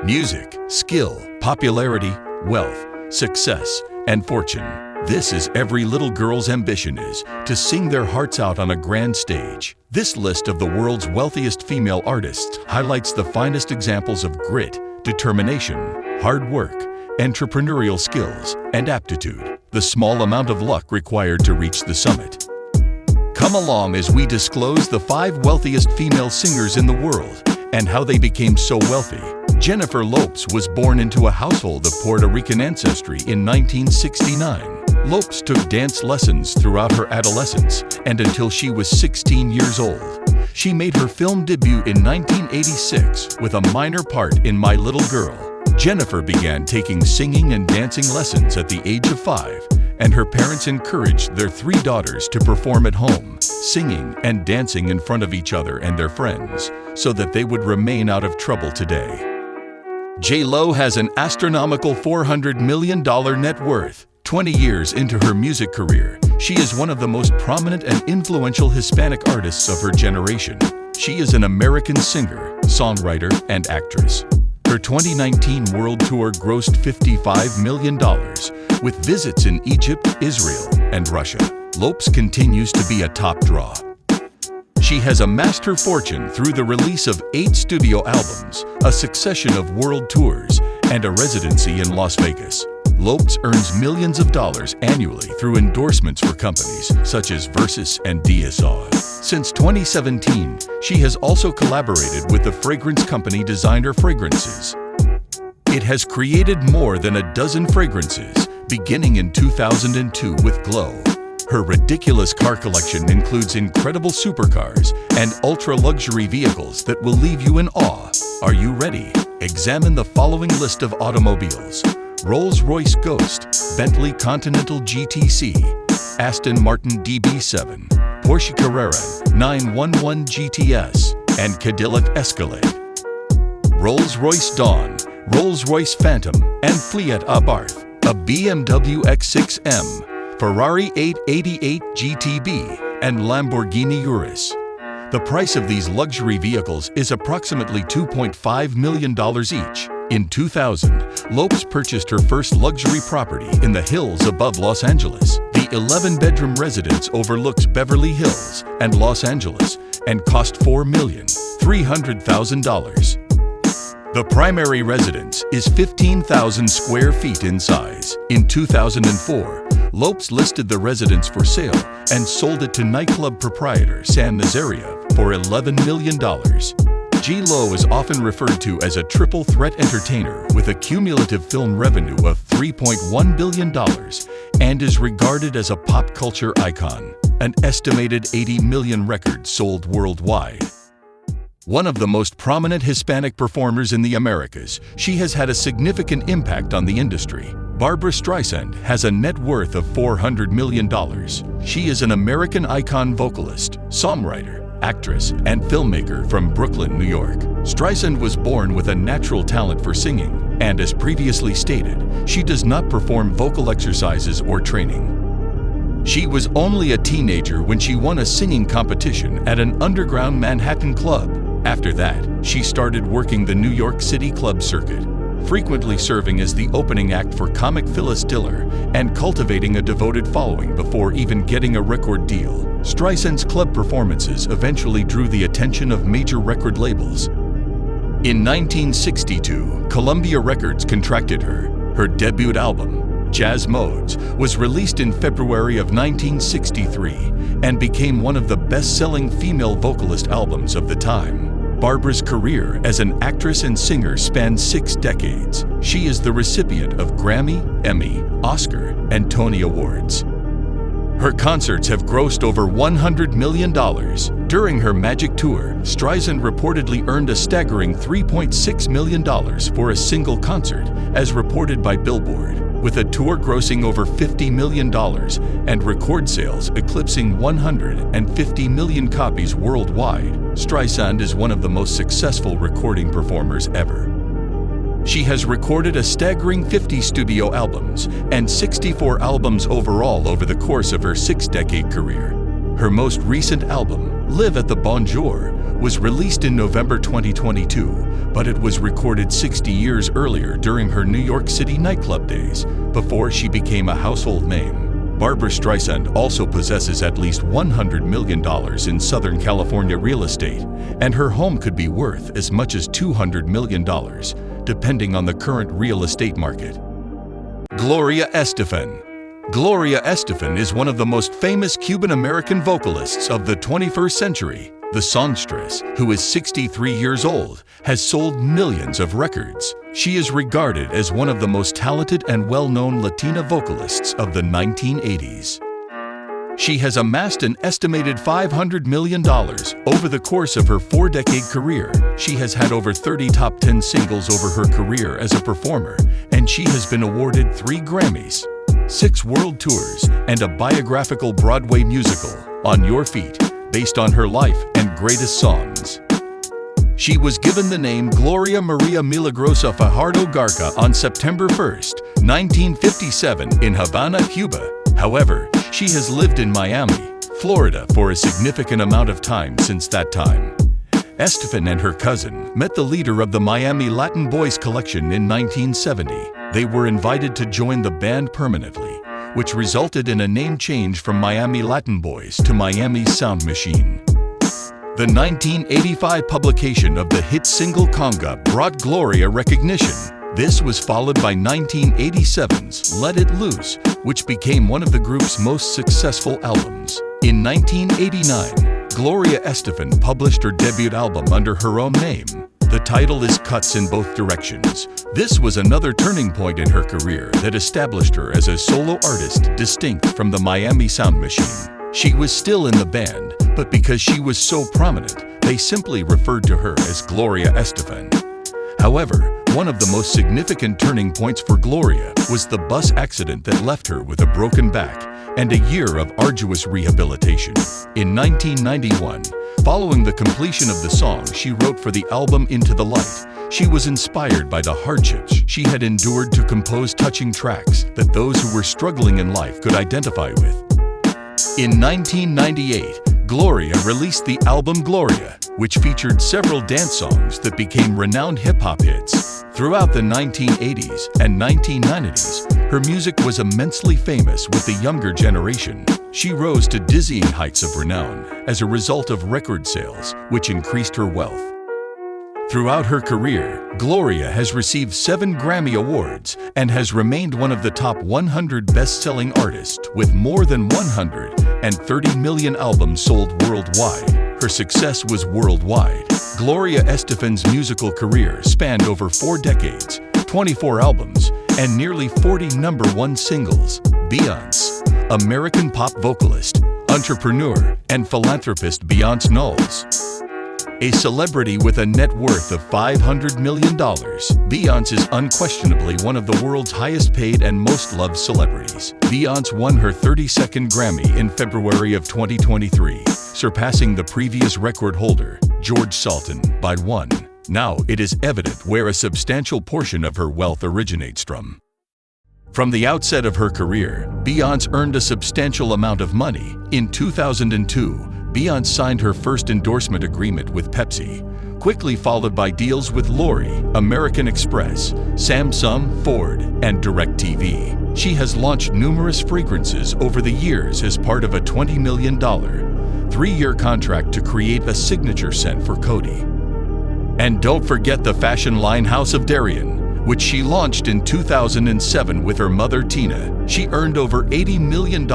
Music, skill, popularity, wealth, success, and fortune. This is every little girl's ambition, is to sing their hearts out on a grand stage. This list of the world's wealthiest female artists highlights the finest examples of grit, determination, hard work, entrepreneurial skills, and aptitude. The small amount of luck required to reach the summit. Come along as we disclose the 5 wealthiest female singers in the world and how they became so wealthy. Jennifer Lopez was born into a household of Puerto Rican ancestry in 1969. Lopez took dance lessons throughout her adolescence and until she was 16 years old. She made her film debut in 1986 with a minor part in My Little Girl. Jennifer began taking singing and dancing lessons at the age of 5, and her parents encouraged their 3 daughters to perform at home, singing and dancing in front of each other and their friends, so that they would remain out of trouble today. J.Lo has an astronomical $400 million net worth. 20 years into her music career, she is one of the most prominent and influential Hispanic artists of her generation. She is an American singer, songwriter, and actress. Her 2019 world tour grossed $55 million, with visits in Egypt, Israel, and Russia. Lopez continues to be a top draw. She has amassed her fortune through the release of 8 studio albums, a succession of world tours, and a residency in Las Vegas. Lopez earns millions of dollars annually through endorsements for companies such as Versus and DSR. Since 2017, she has also collaborated with the fragrance company Designer Fragrances. It has created more than a dozen fragrances, beginning in 2002 with Glow. Her ridiculous car collection includes incredible supercars and ultra-luxury vehicles that will leave you in awe. Are you ready? Examine the following list of automobiles: Rolls-Royce Ghost, Bentley Continental GTC, Aston Martin DB7, Porsche Carrera 911 GTS, and Cadillac Escalade. Rolls-Royce Dawn, Rolls-Royce Phantom, and Fiat Abarth, a BMW X6M, Ferrari 888 GTB, and Lamborghini Urus. The price of these luxury vehicles is approximately $2.5 million each. In 2000, Lopez purchased her first luxury property in the hills above Los Angeles. The 11-bedroom residence overlooks Beverly Hills and Los Angeles and cost $4,300,000. The primary residence is 15,000 square feet in size. In 2004, Lopez listed the residence for sale and sold it to nightclub proprietor Sam Nazaria for $11 million. J.Lo is often referred to as a triple threat entertainer with a cumulative film revenue of $3.1 billion and is regarded as a pop culture icon. An estimated 80 million records sold worldwide. One of the most prominent Hispanic performers in the Americas, she has had a significant impact on the industry. Barbra Streisand has a net worth of $400 million. She is an American icon vocalist, songwriter, actress, and filmmaker from Brooklyn, New York. Streisand was born with a natural talent for singing, and as previously stated, she does not perform vocal exercises or training. She was only a teenager when she won a singing competition at an underground Manhattan club. After that, she started working the New York City club circuit, frequently serving as the opening act for comic Phyllis Diller and cultivating a devoted following before even getting a record deal. Streisand's club performances eventually drew the attention of major record labels. In 1962, Columbia Records contracted her. Her debut album, Jazz Modes, was released in February of 1963 and became one of the best-selling female vocalist albums of the time. Barbra's career as an actress and singer spanned 6 decades. She is the recipient of Grammy, Emmy, Oscar, and Tony Awards. Her concerts have grossed over $100 million. During her Magic Tour, Streisand reportedly earned a staggering $3.6 million for a single concert, as reported by Billboard, with a tour grossing over $50 million and record sales eclipsing 150 million copies worldwide. Streisand is one of the most successful recording performers ever. She has recorded a staggering 50 studio albums and 64 albums overall over the course of her 6-decade career. Her most recent album, Live at the Bonjour, was released in November 2022, but it was recorded 60 years earlier during her New York City nightclub days, before she became a household name. Barbra Streisand also possesses at least $100 million in Southern California real estate, and her home could be worth as much as $200 million, depending on the current real estate market. Gloria Estefan. Gloria Estefan is one of the most famous Cuban-American vocalists of the 21st century. The songstress, who is 63 years old, has sold millions of records. She is regarded as one of the most talented and well-known Latina vocalists of the 1980s. She has amassed an estimated $500 million over the course of her 4-decade career. She has had over 30 top 10 singles over her career as a performer, and she has been awarded 3 Grammys, 6 world tours, and a biographical Broadway musical, On Your Feet, based on her life and greatest songs. She was given the name Gloria Maria Milagrosa Fajardo Garca on September 1, 1957 in Havana, Cuba. However, she has lived in Miami, Florida for a significant amount of time since that time. Estefan and her cousin met the leader of the Miami Latin Boys collection in 1970. They were invited to join the band permanently, which resulted in a name change from Miami Latin Boys to Miami Sound Machine. The 1985 publication of the hit single Conga brought Gloria recognition. This was followed by 1987's Let It Loose, which became one of the group's most successful albums. In 1989, Gloria Estefan published her debut album under her own name. The title is Cuts in Both Directions. This was another turning point in her career that established her as a solo artist distinct from the Miami Sound Machine. She was still in the band, but because she was so prominent, they simply referred to her as Gloria Estefan. However, one of the most significant turning points for Gloria was the bus accident that left her with a broken back and a year of arduous rehabilitation. In 1991, following the completion of the song she wrote for the album Into the Light, she was inspired by the hardships she had endured to compose touching tracks that those who were struggling in life could identify with. In 1998, Gloria released the album Gloria, which featured several dance songs that became renowned hip-hop hits. Throughout the 1980s and 1990s, her music was immensely famous with the younger generation. She rose to dizzying heights of renown as a result of record sales, which increased her wealth. Throughout her career, Gloria has received 7 Grammy Awards and has remained one of the top 100 best-selling artists with more than 130 million albums sold worldwide. Her success was worldwide. Gloria Estefan's musical career spanned over 4 decades, 24 albums, and nearly 40 #1 singles. Beyoncé, American pop vocalist, entrepreneur, and philanthropist Beyoncé Knowles. A celebrity with a net worth of $500 million, Beyoncé is unquestionably one of the world's highest-paid and most loved celebrities. Beyoncé won her 32nd Grammy in February of 2023, surpassing the previous record holder, George Sultan, by 1. Now it is evident where a substantial portion of her wealth originates from. From the outset of her career, Beyoncé earned a substantial amount of money. In 2002, Beyoncé signed her first endorsement agreement with Pepsi, quickly followed by deals with L'Oreal, American Express, Samsung, Ford, and DirecTV. She has launched numerous fragrances over the years as part of a $20 million, 3-year contract to create a signature scent for Coty. And don't forget the fashion line House of Darien, which she launched in 2007 with her mother Tina. She earned over $80 million.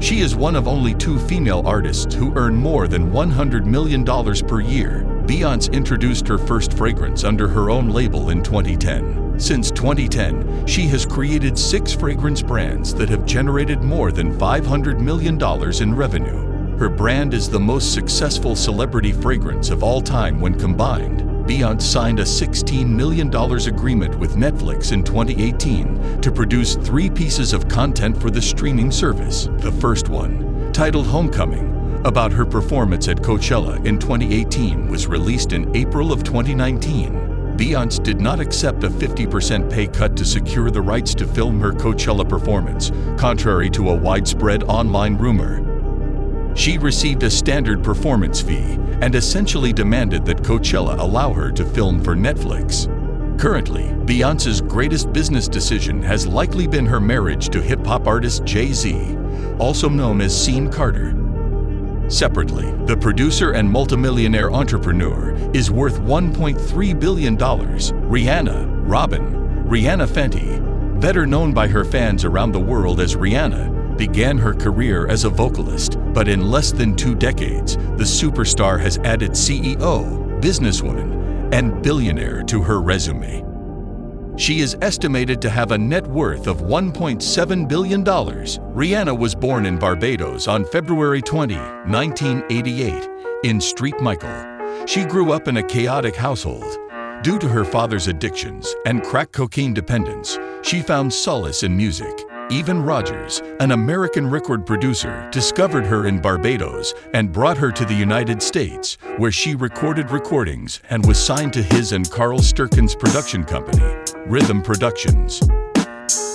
She is one of only 2 female artists who earn more than $100 million per year. Beyoncé introduced her first fragrance under her own label in 2010. Since 2010, she has created 6 fragrance brands that have generated more than $500 million in revenue. Her brand is the most successful celebrity fragrance of all time when combined. Beyoncé signed a $16 million agreement with Netflix in 2018 to produce 3 pieces of content for the streaming service. The first one, titled Homecoming, about her performance at Coachella in 2018, was released in April of 2019. Beyoncé did not accept a 50% pay cut to secure the rights to film her Coachella performance, contrary to a widespread online rumor. She received a standard performance fee and essentially demanded that Coachella allow her to film for Netflix. Currently, Beyoncé's greatest business decision has likely been her marriage to hip-hop artist Jay-Z, also known as Sean Carter. Separately, the producer and multimillionaire entrepreneur is worth $1.3 billion. Rihanna Fenty, better known by her fans around the world as Rihanna, began her career as a vocalist, but in less than 2 decades, the superstar has added CEO, businesswoman, and billionaire to her resume. She is estimated to have a net worth of $1.7 billion. Rihanna was born in Barbados on February 20, 1988, in Street Michael. She grew up in a chaotic household. Due to her father's addictions and crack cocaine dependence, she found solace in music. Even Rogers, an American record producer, discovered her in Barbados and brought her to the United States, where she recorded recordings and was signed to his and Carl Sturken's production company, Rhythm Productions.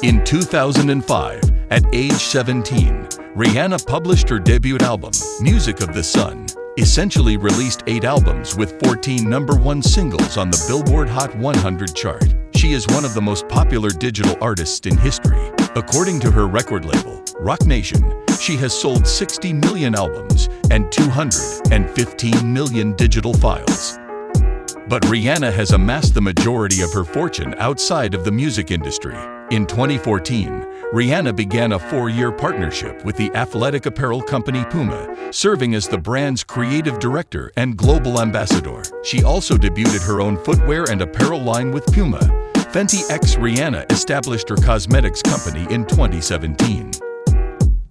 In 2005, at age 17, Rihanna published her debut album, Music of the Sun, essentially released 8 albums with 14 #1 singles on the Billboard Hot 100 chart. She is one of the most popular digital artists in history. According to her record label, Roc Nation, she has sold 60 million albums and 215 million digital files. But Rihanna has amassed the majority of her fortune outside of the music industry. In 2014, Rihanna began a 4-year partnership with the athletic apparel company Puma, serving as the brand's creative director and global ambassador. She also debuted her own footwear and apparel line with Puma. Fenty x Rihanna established her cosmetics company in 2017.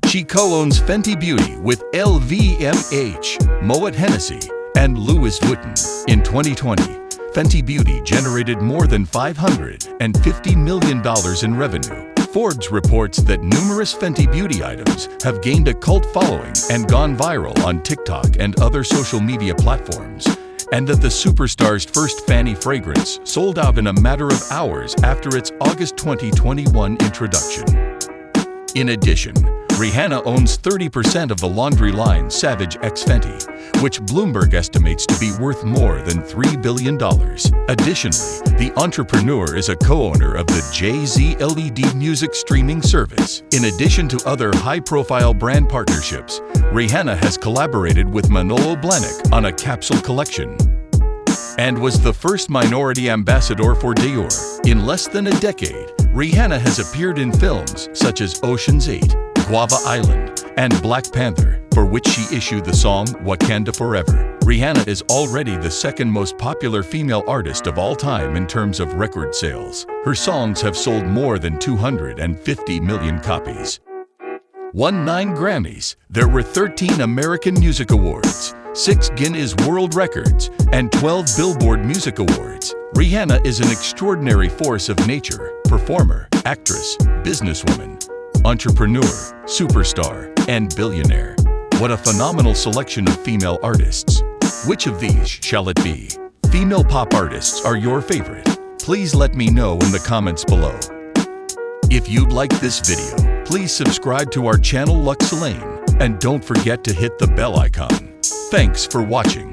She co-owns Fenty Beauty with LVMH, Moet Hennessy, and Louis Vuitton. In 2020, Fenty Beauty generated more than $550 million in revenue. Forbes reports that numerous Fenty Beauty items have gained a cult following and gone viral on TikTok and other social media platforms, and that the superstar's first Fanny fragrance sold out in a matter of hours after its August 2021 introduction. In addition, Rihanna owns 30% of the laundry line Savage x Fenty, which Bloomberg estimates to be worth more than $3 billion. Additionally, the entrepreneur is a co-owner of the Jay-Z LED music streaming service. In addition to other high-profile brand partnerships, Rihanna has collaborated with Manolo Blahnik on a capsule collection and was the first minority ambassador for Dior. In less than a decade, Rihanna has appeared in films such as Ocean's 8, Guava Island, and Black Panther, for which she issued the song Wakanda Forever. Rihanna is already the second most popular female artist of all time in terms of record sales. Her songs have sold more than 250 million copies. Won 9 Grammys. There were 13 American Music Awards, 6 Guinness World Records, and 12 Billboard Music Awards. Rihanna is an extraordinary force of nature, performer, actress, businesswoman, entrepreneur, superstar, and billionaire. What a phenomenal selection of female artists. Which of these shall it be? Female pop artists are your favorite? Please let me know in the comments below. If you'd like this video, please subscribe to our channel Luxe Lane, and don't forget to hit the bell icon. Thanks for watching.